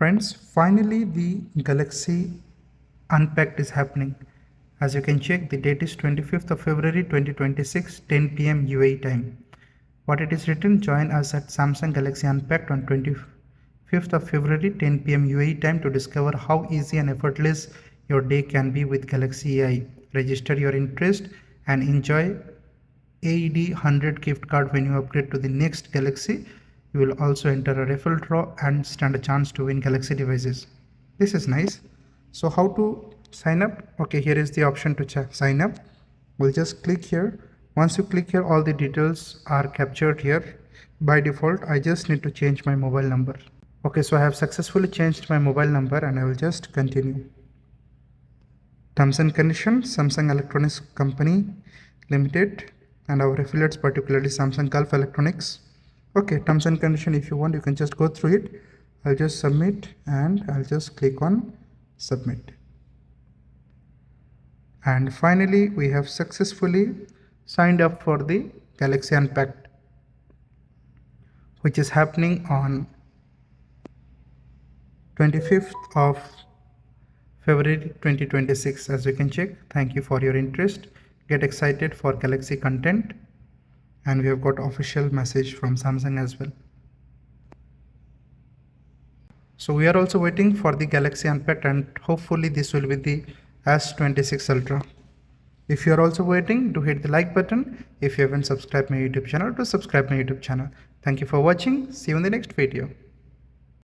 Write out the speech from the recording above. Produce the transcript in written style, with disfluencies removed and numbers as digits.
Friends, finally the Galaxy Unpacked is happening. As you can check, the date is 25th of February 2026, 10 p.m. UAE time. What it is written, join us at Samsung Galaxy Unpacked on 25th of February 10 p.m. UAE time to discover how easy and effortless your day can be with Galaxy AI. Register your interest and enjoy AED 100 gift card when you upgrade to the next Galaxy. You will also enter a raffle draw and stand a chance to win Galaxy devices. This is nice. So how to sign up? Okay, here is the option to sign up. We'll just click here. Once you click here, all the details are captured here. By default, I just need to change my mobile number. Okay, so I have successfully changed my mobile number and I will just continue. Terms and conditions, Samsung Electronics Company Limited and our affiliates, particularly Samsung Gulf Electronics. Okay, terms and condition, if you want, you can just go through it. I'll just submit and I'll just click on submit. And finally, we have successfully signed up for the Galaxy Unpacked, which is happening on 25th of February 2026. As you can check, thank you for your interest. Get excited for Galaxy content. And we have got official message from Samsung as well. So we are also waiting for the Galaxy Unpacked and hopefully this will be the S26 Ultra. If you are also waiting, do hit the like button. If you haven't subscribed my YouTube channel, to subscribe my YouTube channel. Thank you for watching. See you in the next video.